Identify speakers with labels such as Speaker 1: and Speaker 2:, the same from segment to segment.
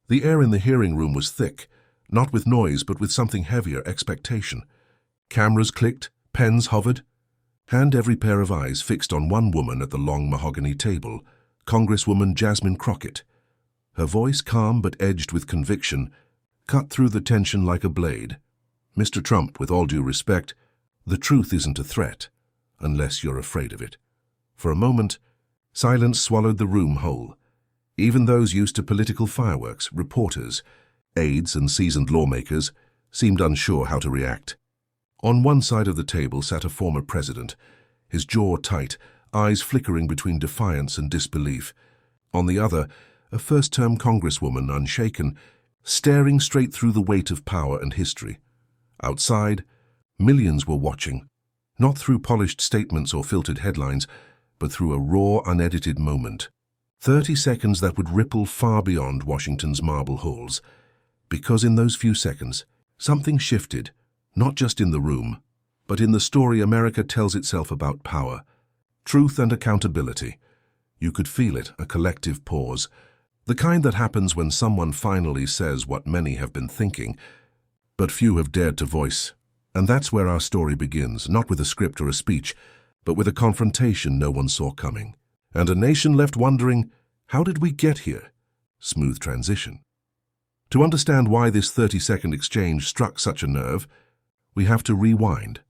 Speaker 1: The air in the hearing room was thick, not with noise but with something heavier, expectation. Cameras clicked, pens hovered, and every pair of eyes fixed on one woman at the long mahogany table, Congresswoman Jasmine Crockett. Her voice, calm but edged with conviction, cut through the tension like a blade. "Mr. Trump, with all due respect, the truth isn't a threat, unless you're afraid of it." For a moment, silence swallowed the room whole. Even those used to political fireworks, reporters, aides and seasoned lawmakers, seemed unsure how to react. On one side of the table sat a former president, his jaw tight, eyes flickering between defiance and disbelief. On the other, a first-term congresswoman, unshaken, staring straight through the weight of power and history. Outside, millions were watching, not through polished statements or filtered headlines, but through a raw, unedited moment. 30 seconds that would ripple far beyond Washington's marble halls. Because in those few seconds, something shifted, not just in the room, but in the story America tells itself about power, truth and accountability. You could feel it, a collective pause, the kind that happens when someone finally says what many have been thinking, but few have dared to voice. And that's where our story begins, not with a script or a speech, but with a confrontation no one saw coming. And a nation left wondering, how did we get here? Smooth transition. To understand why this 30-second exchange struck such a nerve, we have to rewind,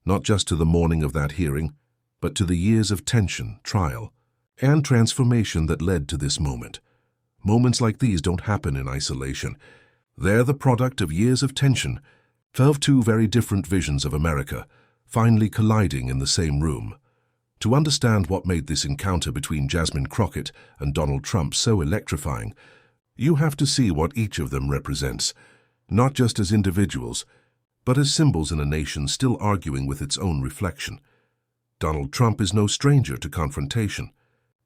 Speaker 1: not just to the morning of that hearing, but to the years of tension, trial, and transformation that led to this moment. Moments like these don't happen in isolation. They're the product of years of tension, of two very different visions of America, finally colliding in the same room. To understand what made this encounter between Jasmine Crockett and Donald Trump so electrifying, you have to see what each of them represents, not just as individuals, but as symbols in a nation still arguing with its own reflection. Donald Trump is no stranger to confrontation.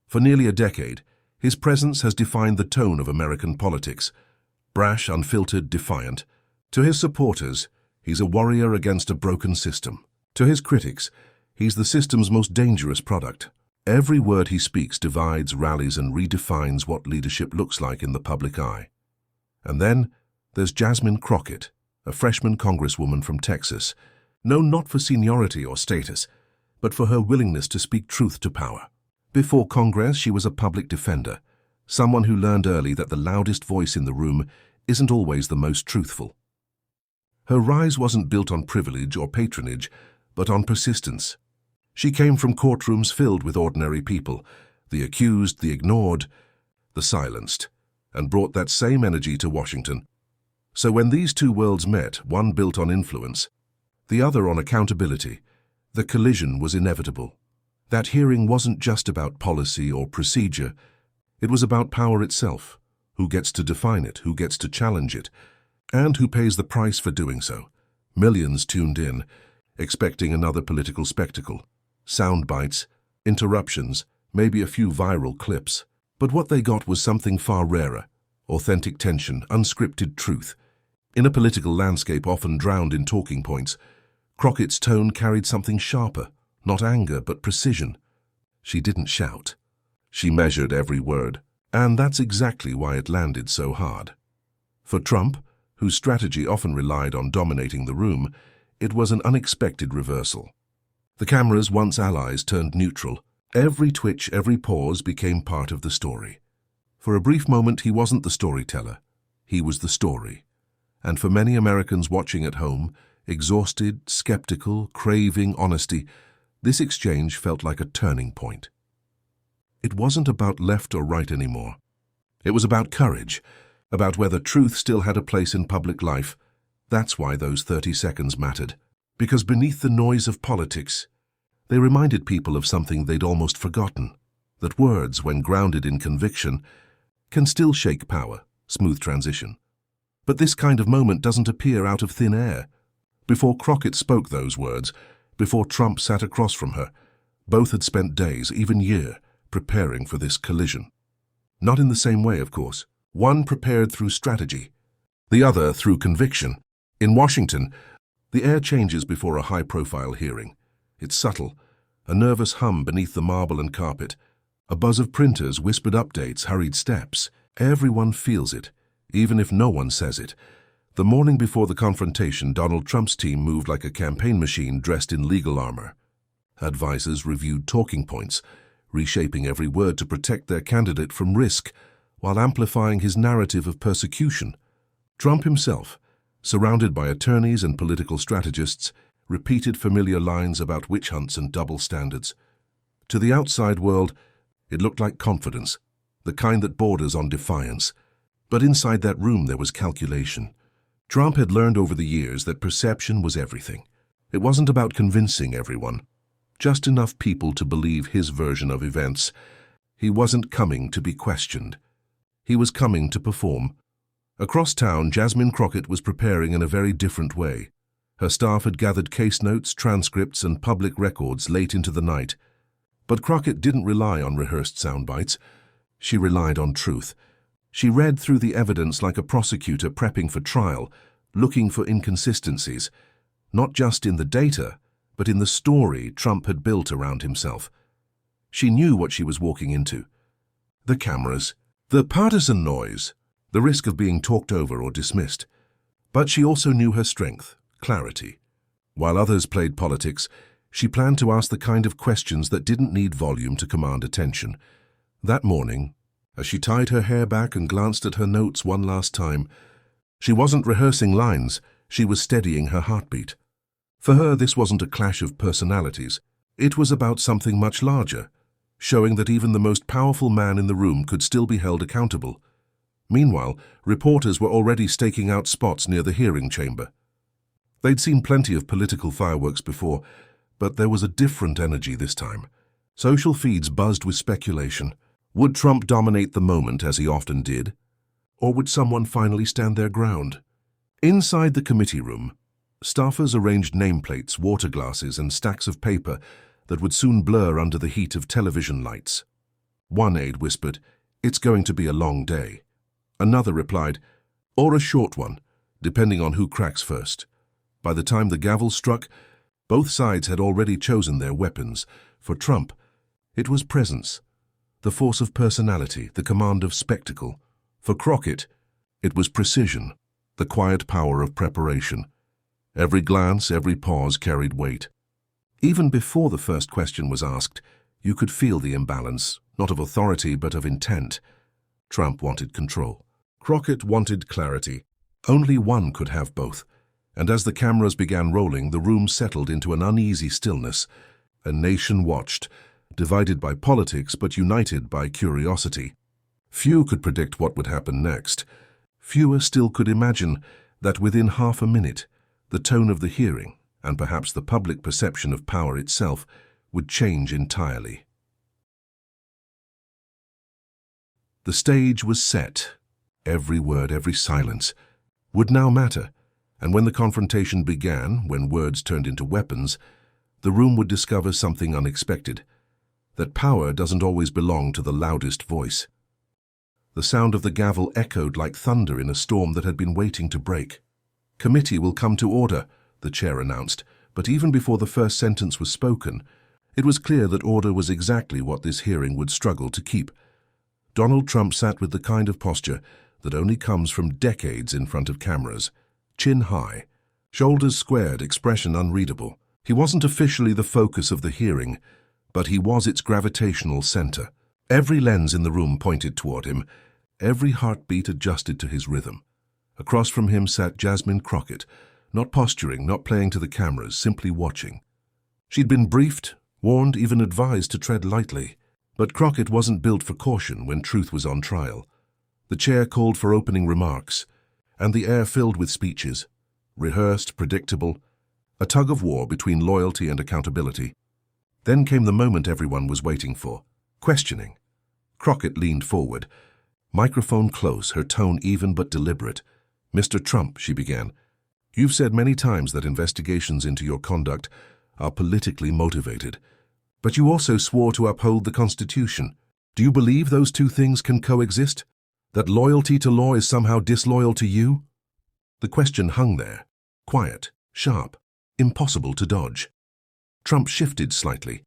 Speaker 1: For nearly a decade, his presence has defined the tone of American politics. Brash, unfiltered, defiant. To his supporters, he's a warrior against a broken system. To his critics, he's the system's most dangerous product. Every word he speaks divides, rallies, and redefines what leadership looks like in the public eye. And then there's Jasmine Crockett, a freshman congresswoman from Texas, known not for seniority or status, but for her willingness to speak truth to power. Before Congress, she was a public defender, someone who learned early that the loudest voice in the room isn't always the most truthful. Her rise wasn't built on privilege or patronage, but on persistence. She came from courtrooms filled with ordinary people, the accused, the ignored, the silenced, and brought that same energy to Washington. So when these two worlds met, one built on influence, the other on accountability, the collision was inevitable. That hearing wasn't just about policy or procedure. It was about power itself, who gets to define it, who gets to challenge it, and who pays the price for doing so. Millions tuned in, expecting another political spectacle. Sound bites, interruptions, maybe a few viral clips. But what they got was something far rarer: authentic tension, unscripted truth. In a political landscape often drowned in talking points, Crockett's tone carried something sharper, not anger but precision. She didn't shout. She measured every word, and that's exactly why it landed so hard. For Trump, whose strategy often relied on dominating the room, it was an unexpected reversal. The cameras, once allies, turned neutral. Every twitch, every pause became part of the story. For a brief moment, he wasn't the storyteller. He was the story. And for many Americans watching at home, exhausted, skeptical, craving honesty, this exchange felt like a turning point. It wasn't about left or right anymore. It was about courage, about whether truth still had a place in public life. That's why those 30 seconds mattered. Because beneath the noise of politics, they reminded people of something they'd almost forgotten, that words, when grounded in conviction, can still shake power, smooth transition. But this kind of moment doesn't appear out of thin air. Before Crockett spoke those words, before Trump sat across from her, both had spent days, even years, preparing for this collision. Not in the same way, of course. One prepared through strategy, the other through conviction. In Washington, the air changes before a high-profile hearing. It's subtle, a nervous hum beneath the marble and carpet, a buzz of printers, whispered updates, hurried steps. Everyone feels it. even if no one says it. The morning before the confrontation, Donald Trump's team moved like a campaign machine dressed in legal armor. Advisors reviewed talking points, reshaping every word to protect their candidate from risk, while amplifying his narrative of persecution. Trump himself, surrounded by attorneys and political strategists, repeated familiar lines about witch hunts and double standards. To the outside world, it looked like confidence, the kind that borders on defiance. But inside that room there was calculation. Trump had learned over the years that perception was everything. It wasn't about convincing everyone, just enough people to believe his version of events. He wasn't coming to be questioned. He was coming to perform. Across town, Jasmine Crockett was preparing in a very different way. Her staff had gathered case notes, transcripts, and public records late into the night. But Crockett didn't rely on rehearsed sound bites. She relied on truth. She read through the evidence like a prosecutor prepping for trial, looking for inconsistencies, not just in the data, but in the story Trump had built around himself. She knew what she was walking into. The cameras, the partisan noise, the risk of being talked over or dismissed. But she also knew her strength, clarity. While others played politics, she planned to ask the kind of questions that didn't need volume to command attention. That morning, as she tied her hair back and glanced at her notes one last time, she wasn't rehearsing lines, she was steadying her heartbeat. For her, this wasn't a clash of personalities. It was about something much larger, showing that even the most powerful man in the room could still be held accountable. Meanwhile, reporters were already staking out spots near the hearing chamber. They'd seen plenty of political fireworks before, but there was a different energy this time. Social feeds buzzed with speculation. Would Trump dominate the moment as he often did? Or would someone finally stand their ground? Inside the committee room, staffers arranged nameplates, water glasses, and stacks of paper that would soon blur under the heat of television lights. One aide whispered, "It's going to be a long day." Another replied, "Or a short one, depending on who cracks first." By the time the gavel struck, both sides had already chosen their weapons. For Trump, it was presence, the force of personality, the command of spectacle. For Crockett, it was precision, the quiet power of preparation. Every glance, every pause carried weight. Even before the first question was asked, you could feel the imbalance, not of authority but of intent. Trump wanted control. Crockett wanted clarity. Only one could have both. And as the cameras began rolling, the room settled into an uneasy stillness. A nation watched, divided by politics but united by curiosity. Few could predict what would happen next. Fewer still could imagine that within half a minute, the tone of the hearing, and perhaps the public perception of power itself, would change entirely. The stage was set. Every word, every silence would now matter, and when the confrontation began, when words turned into weapons, the room would discover something unexpected, that power doesn't always belong to the loudest voice. The sound of the gavel echoed like thunder in a storm that had been waiting to break. "Committee will come to order," the chair announced, but even before the first sentence was spoken, it was clear that order was exactly what this hearing would struggle to keep. Donald Trump sat with the kind of posture that only comes from decades in front of cameras. Chin high, shoulders squared, expression unreadable. He wasn't officially the focus of the hearing, but he was its gravitational center. Every lens in the room pointed toward him, every heartbeat adjusted to his rhythm. Across from him sat Jasmine Crockett, not posturing, not playing to the cameras, simply watching. She'd been briefed, warned, even advised to tread lightly. But Crockett wasn't built for caution when truth was on trial. The chair called for opening remarks, and the air filled with speeches, rehearsed, predictable, a tug-of-war between loyalty and accountability. Then came the moment everyone was waiting for, questioning. Crockett leaned forward, microphone close, her tone even but deliberate. "Mr. Trump," she began, "you've said many times that investigations into your conduct are politically motivated. But you also swore to uphold the Constitution. Do you believe those two things can coexist? That loyalty to law is somehow disloyal to you?" The question hung there, quiet, sharp, impossible to dodge. Trump shifted slightly,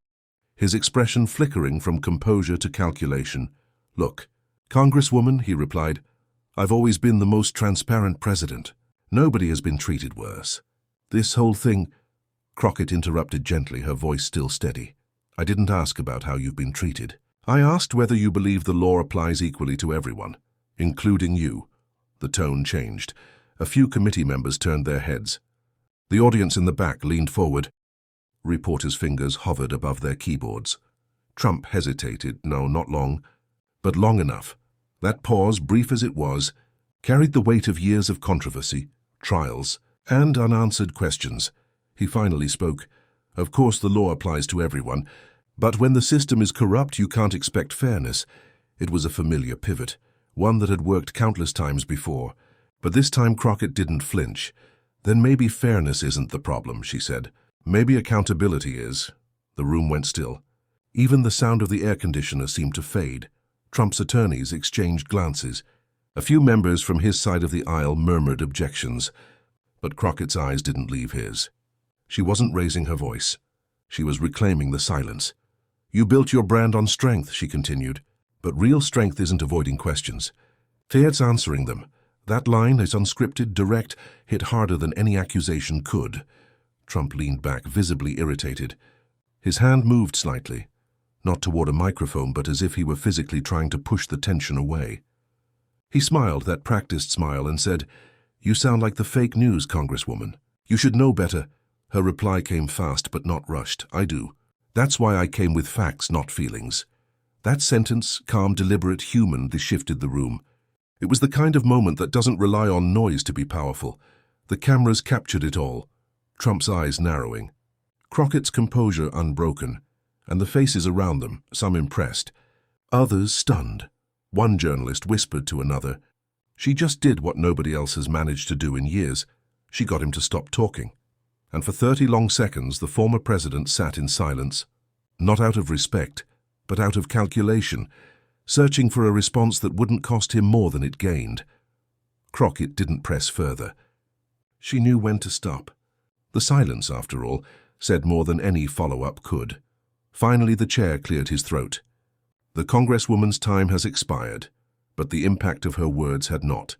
Speaker 1: his expression flickering from composure to calculation. "Look, Congresswoman," he replied, I've always been the most transparent president. Nobody has been treated worse. This whole thing—" Crockett interrupted gently, her voice still steady. "I didn't ask about how you've been treated. I asked whether you believe the law applies equally to everyone, including you." The tone changed. A few committee members turned their heads. The audience in the back leaned forward. Reporters' fingers hovered above their keyboards. Trump hesitated, no, not long, but long enough. That pause, brief as it was, carried the weight of years of controversy, trials, and unanswered questions. He finally spoke. "Of course the law applies to everyone, but when the system is corrupt you can't expect fairness." It was a familiar pivot, one that had worked countless times before. But this time Crockett didn't flinch. "Then maybe fairness isn't the problem," she said. "Maybe accountability is." The room went still. Even the sound of the air conditioner seemed to fade. Trump's attorneys exchanged glances. A few members from his side of the aisle murmured objections, but Crockett's eyes didn't leave his. She wasn't raising her voice. She was reclaiming the silence. "You built your brand on strength," she continued, "but real strength isn't avoiding questions. It's answering them. That line is unscripted, direct, hit harder than any accusation could." Trump leaned back, visibly irritated. His hand moved slightly, not toward a microphone, but as if he were physically trying to push the tension away. He smiled, that practiced smile, and said, "You sound like the fake news, Congresswoman. You should know better." Her reply came fast but not rushed. "I do. That's why I came with facts, not feelings." That sentence, calm, deliberate, human, they shifted the room. It was the kind of moment that doesn't rely on noise to be powerful. The cameras captured it all, Trump's eyes narrowing, Crockett's composure unbroken, and the faces around them, some impressed, others stunned. One journalist whispered to another, "She just did what nobody else has managed to do in years. She got him to stop talking." And for 30 long seconds the former president sat in silence, not out of respect, but out of calculation, searching for a response that wouldn't cost him more than it gained. Crockett didn't press further. She knew when to stop. The silence, after all, said more than any follow-up could. Finally the chair cleared his throat. The Congresswoman's time has expired, but the impact of her words had not.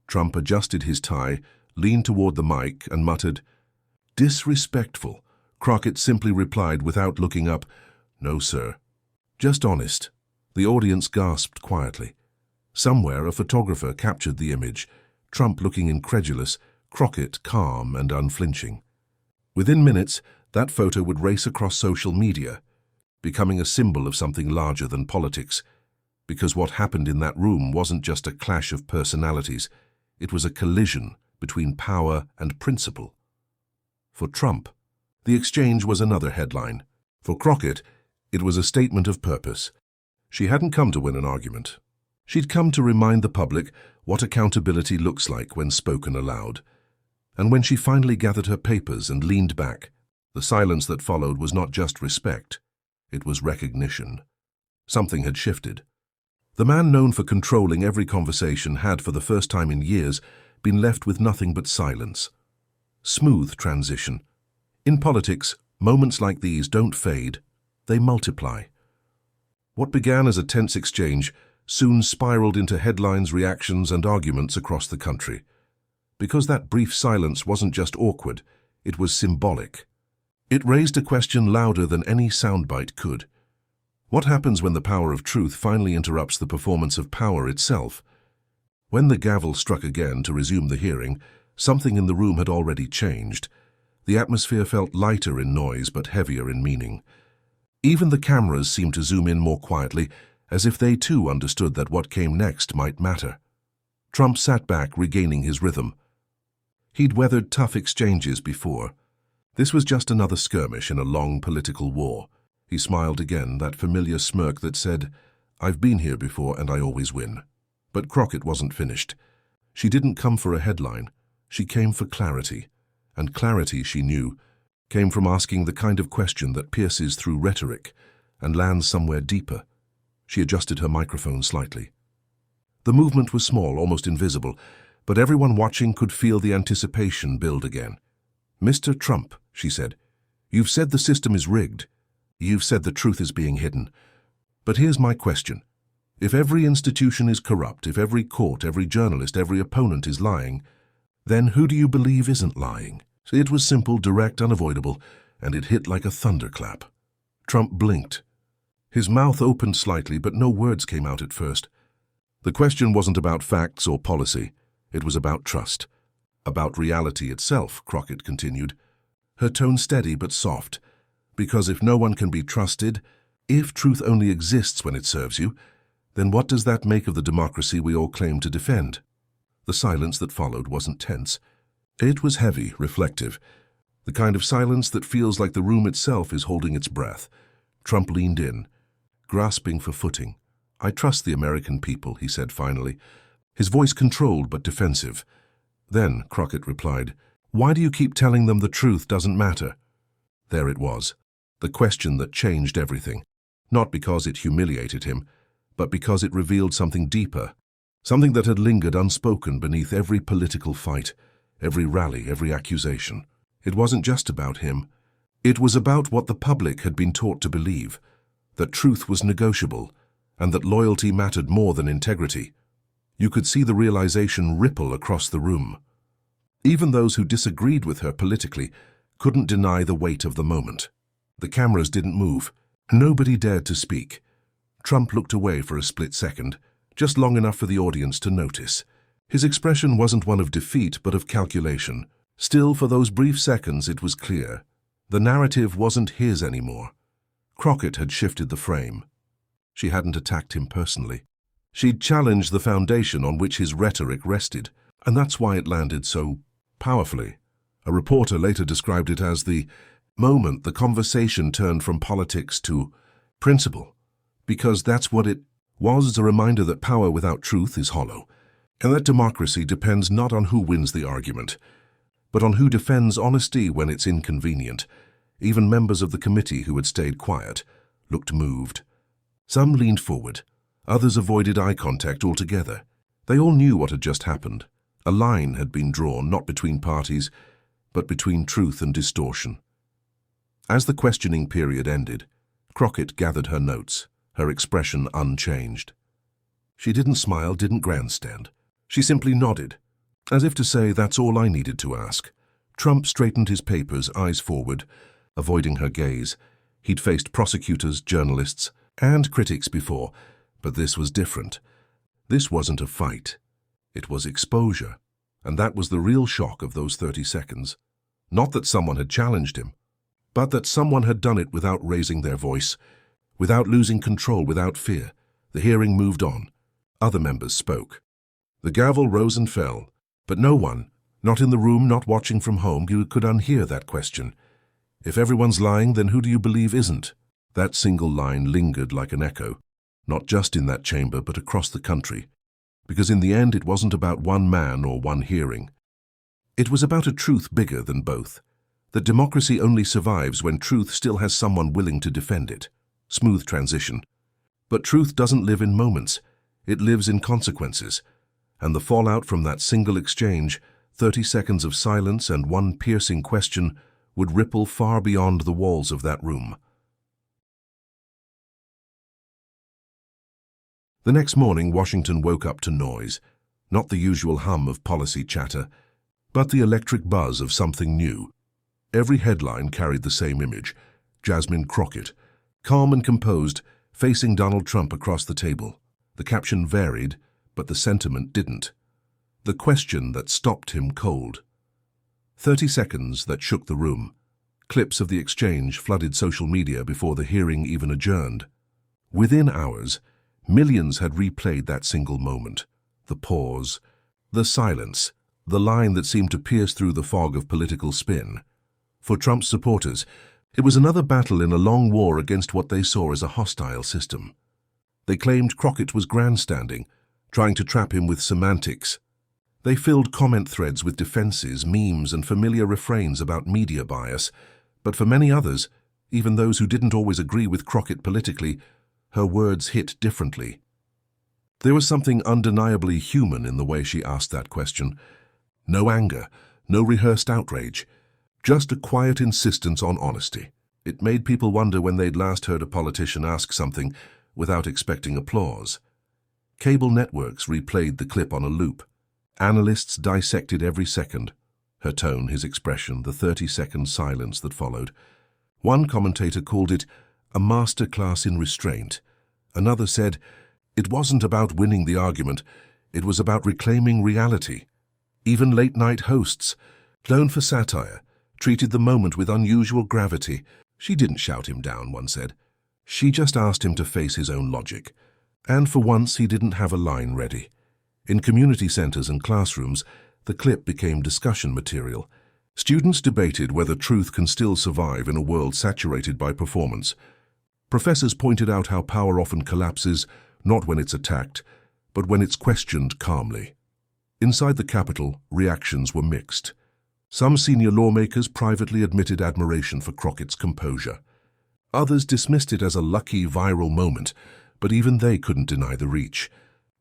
Speaker 1: Trump adjusted his tie, leaned toward the mic, and muttered, "Disrespectful." Crockett simply replied without looking up, "No, sir. Just honest." The audience gasped quietly. Somewhere a photographer captured the image, Trump looking incredulous, Crockett calm and unflinching. Within minutes, that photo would race across social media, becoming a symbol of something larger than politics. Because what happened in that room wasn't just a clash of personalities, it was a collision between power and principle. For Trump, the exchange was another headline. For Crockett, it was a statement of purpose. She hadn't come to win an argument. She'd come to remind the public what accountability looks like when spoken aloud. And when she finally gathered her papers and leaned back, the silence that followed was not just respect, it was recognition. Something had shifted. The man known for controlling every conversation had, for the first time in years, been left with nothing but silence. Smooth transition. In politics, moments like these don't fade, they multiply. What began as a tense exchange soon spiraled into headlines, reactions, and arguments across the country. Because that brief silence wasn't just awkward, it was symbolic. It raised a question louder than any soundbite could. What happens when the power of truth finally interrupts the performance of power itself? When the gavel struck again to resume the hearing, something in the room had already changed. The atmosphere felt lighter in noise but heavier in meaning. Even the cameras seemed to zoom in more quietly, as if they too understood that what came next might matter. Trump sat back, regaining his rhythm. He'd weathered tough exchanges before. This was just another skirmish in a long political war. He smiled again, that familiar smirk that said, "I've been here before and I always win." But Crockett wasn't finished. She didn't come for a headline. She came for clarity. And clarity, she knew, came from asking the kind of question that pierces through rhetoric and lands somewhere deeper. She adjusted her microphone slightly. The movement was small, almost invisible, but everyone watching could feel the anticipation build again. "Mr. Trump," she said, "you've said the system is rigged. You've said the truth is being hidden. But here's my question. If every institution is corrupt, if every court, every journalist, every opponent is lying, then who do you believe isn't lying? It was simple, direct, unavoidable, and it hit like a thunderclap. Trump blinked. His mouth opened slightly, but no words came out at first. The question wasn't about facts or policy. It was about trust. About reality itself, Crockett continued, her tone steady but soft. Because if no one can be trusted, if truth only exists when it serves you, then what does that make of the democracy we all claim to defend? The silence that followed wasn't tense. It was heavy, reflective, the kind of silence that feels like the room itself is holding its breath. Trump leaned in, grasping for footing. "I trust the American people," he said finally, his voice controlled but defensive. Then Crockett replied, "Why do you keep telling them the truth doesn't matter?" There it was, the question that changed everything, not because it humiliated him, but because it revealed something deeper, something that had lingered unspoken beneath every political fight, every rally, every accusation. It wasn't just about him. It was about what the public had been taught to believe, that truth was negotiable, and that loyalty mattered more than integrity. You could see the realization ripple across the room. Even those who disagreed with her politically couldn't deny the weight of the moment. The cameras didn't move. Nobody dared to speak. Trump looked away for a split second, just long enough for the audience to notice. His expression wasn't one of defeat, but of calculation. Still, for those brief seconds, it was clear. The narrative wasn't his anymore. Crockett had shifted the frame. She hadn't attacked him personally. She'd challenged the foundation on which his rhetoric rested, and that's why it landed so powerfully. A reporter later described it as the moment the conversation turned from politics to principle, because that's what it was, a reminder that power without truth is hollow, and that democracy depends not on who wins the argument, but on who defends honesty when it's inconvenient. Even members of the committee who had stayed quiet looked moved. Some leaned forward. Others avoided eye contact altogether. They all knew what had just happened. A line had been drawn, not between parties, but between truth and distortion. As the questioning period ended, Crockett gathered her notes, her expression unchanged. She didn't smile, didn't grandstand. She simply nodded, as if to say, "That's all I needed to ask." Trump straightened his papers, eyes forward, avoiding her gaze. He'd faced prosecutors, journalists, and critics before, but this was different. This wasn't a fight. It was exposure, and that was the real shock of those 30 seconds. Not that someone had challenged him, but that someone had done it without raising their voice, without losing control, without fear. The hearing moved on. Other members spoke. The gavel rose and fell, but no one, not in the room, not watching from home, could unhear that question. If everyone's lying, then who do you believe isn't? That single line lingered like an echo, not just in that chamber, but across the country. Because in the end, it wasn't about one man or one hearing. It was about a truth bigger than both. That democracy only survives when truth still has someone willing to defend it. Smooth transition. But truth doesn't live in moments. It lives in consequences. And the fallout from that single exchange, 30 seconds of silence and one piercing question, would ripple far beyond the walls of that room. The next morning, Washington woke up to noise. Not the usual hum of policy chatter, but the electric buzz of something new. Every headline carried the same image: Jasmine Crockett, calm and composed, facing Donald Trump across the table. The caption varied, but the sentiment didn't. The question that stopped him cold. 30 seconds that shook the room. Clips of the exchange flooded social media before the hearing even adjourned. Within hours, millions had replayed that single moment. The pause, the silence, the line that seemed to pierce through the fog of political spin. For Trump's supporters, it was another battle in a long war against what they saw as a hostile system. They claimed Crockett was grandstanding, trying to trap him with semantics. They filled comment threads with defenses, memes, and familiar refrains about media bias. But for many others, even those who didn't always agree with Crockett politically, her words hit differently. There was something undeniably human in the way she asked that question. No anger, no rehearsed outrage, just a quiet insistence on honesty. It made people wonder when they'd last heard a politician ask something without expecting applause. Cable networks replayed the clip on a loop. Analysts dissected every second. Her tone, his expression, the 30-second silence that followed. One commentator called it a masterclass in restraint. Another said, it wasn't about winning the argument, it was about reclaiming reality. Even late-night hosts, known for satire, treated the moment with unusual gravity. She didn't shout him down, one said. She just asked him to face his own logic. And for once, he didn't have a line ready. In community centers and classrooms, the clip became discussion material. Students debated whether truth can still survive in a world saturated by performance. Professors pointed out how power often collapses, not when it's attacked, but when it's questioned calmly. Inside the Capitol, reactions were mixed. Some senior lawmakers privately admitted admiration for Crockett's composure. Others dismissed it as a lucky viral moment, but even they couldn't deny the reach.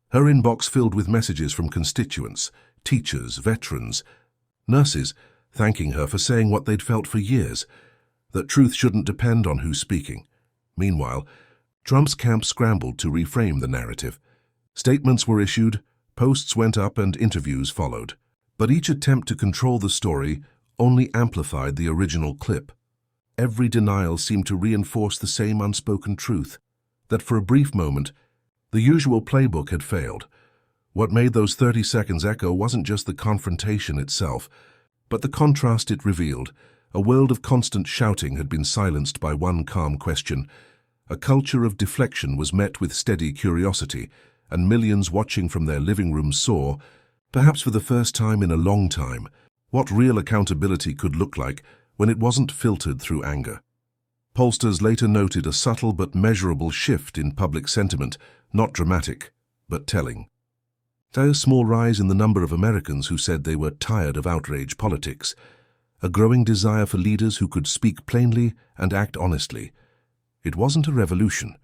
Speaker 1: Her inbox filled with messages from constituents, teachers, veterans, nurses, thanking her for saying what they'd felt for years, that truth shouldn't depend on who's speaking. Meanwhile, Trump's camp scrambled to reframe the narrative. Statements were issued, posts went up, and interviews followed. But each attempt to control the story only amplified the original clip. Every denial seemed to reinforce the same unspoken truth, that for a brief moment, the usual playbook had failed. What made those 30 seconds echo wasn't just the confrontation itself, but the contrast it revealed. A world of constant shouting had been silenced by one calm question. A culture of deflection was met with steady curiosity, and millions watching from their living rooms saw, perhaps for the first time in a long time, what real accountability could look like when it wasn't filtered through anger. Pollsters later noted a subtle but measurable shift in public sentiment, not dramatic, but telling. A small rise in the number of Americans who said they were tired of outrage politics, a growing desire for leaders who could speak plainly and act honestly. It wasn't a revolution,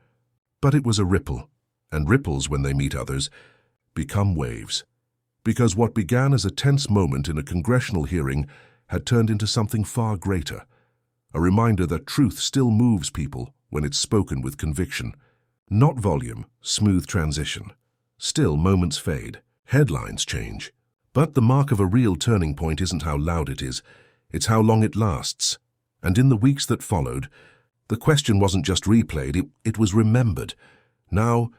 Speaker 1: but it was a ripple, and ripples, when they meet others, become waves. Because what began as a tense moment in a congressional hearing had turned into something far greater, a reminder that truth still moves people when it's spoken with conviction. Not volume, smooth transition. Still, moments fade, headlines change. But the mark of a real turning point isn't how loud it is, it's how long it lasts. And in the weeks that followed, the question wasn't just replayed, it was remembered. Now,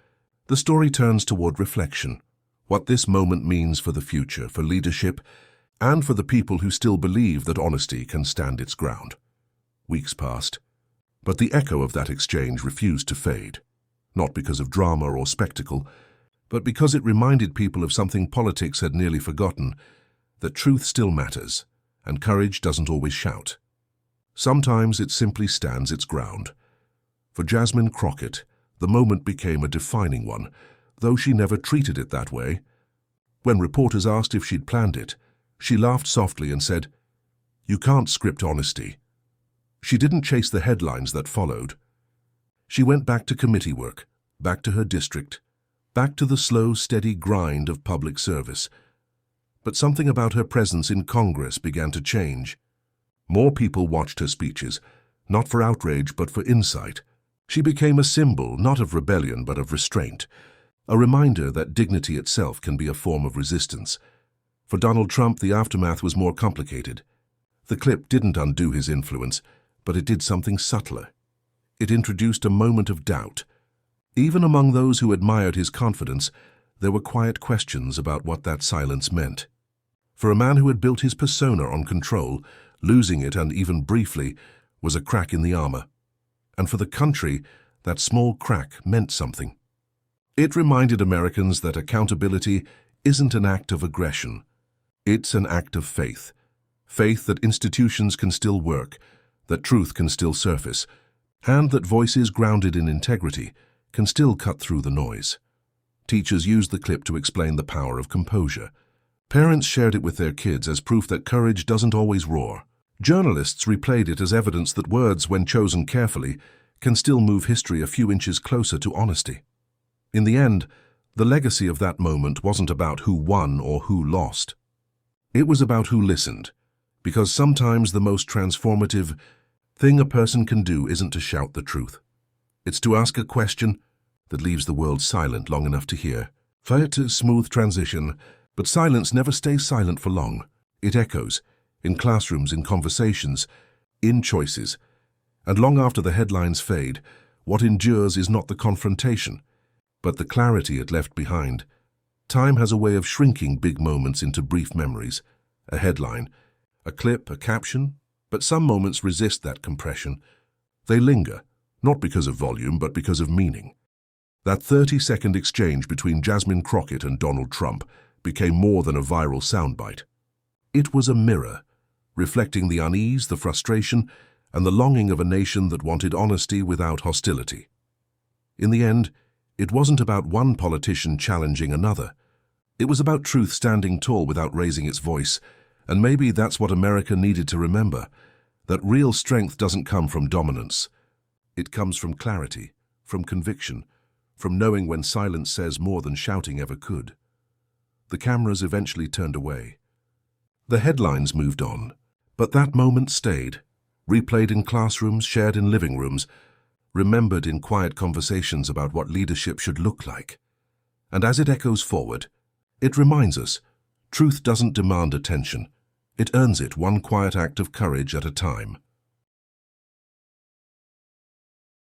Speaker 1: the story turns toward reflection. What this moment means for the future, for leadership, and for the people who still believe that honesty can stand its ground. Weeks passed, but the echo of that exchange refused to fade. Not because of drama or spectacle, but because it reminded people of something politics had nearly forgotten, that truth still matters, and courage doesn't always shout. Sometimes it simply stands its ground. For Jasmine Crockett, the moment became a defining one, though she never treated it that way. When reporters asked if she'd planned it, she laughed softly and said, "You can't script honesty." She didn't chase the headlines that followed. She went back to committee work, back to her district, back to the slow, steady grind of public service. But something about her presence in Congress began to change. More people watched her speeches, not for outrage but for insight. She became a symbol not of rebellion but of restraint, a reminder that dignity itself can be a form of resistance. For Donald Trump, the aftermath was more complicated. The clip didn't undo his influence, but it did something subtler. It introduced a moment of doubt. Even among those who admired his confidence, there were quiet questions about what that silence meant. For a man who had built his persona on control, losing it, and even briefly, was a crack in the armor. And for the country, that small crack meant something. It reminded Americans that accountability isn't an act of aggression. It's an act of faith. Faith that institutions can still work, that truth can still surface, and that voices grounded in integrity can still cut through the noise. Teachers used the clip to explain the power of composure. Parents shared it with their kids as proof that courage doesn't always roar. Journalists replayed it as evidence that words, when chosen carefully, can still move history a few inches closer to honesty. In the end, the legacy of that moment wasn't about who won or who lost. It was about who listened, because sometimes the most transformative thing a person can do isn't to shout the truth. It's to ask a question that leaves the world silent long enough to hear. Fayette, smooth transition, but silence never stays silent for long. It echoes, in classrooms, in conversations, in choices. And long after the headlines fade, what endures is not the confrontation, but the clarity it left behind. Time has a way of shrinking big moments into brief memories. A headline, a clip, a caption, but some moments resist that compression. They linger, not because of volume, but because of meaning. That 30-second exchange between Jasmine Crockett and Donald Trump became more than a viral soundbite. It was a mirror, reflecting the unease, the frustration, and the longing of a nation that wanted honesty without hostility. In the end, it wasn't about one politician challenging another. It was about truth standing tall without raising its voice, and maybe that's what America needed to remember, that real strength doesn't come from dominance. It comes from clarity, from conviction, from knowing when silence says more than shouting ever could. The cameras eventually turned away. The headlines moved on, but that moment stayed, replayed in classrooms, shared in living rooms, remembered in quiet conversations about what leadership should look like. And as it echoes forward, it reminds us, truth doesn't demand attention. It earns it one quiet act of courage at a time.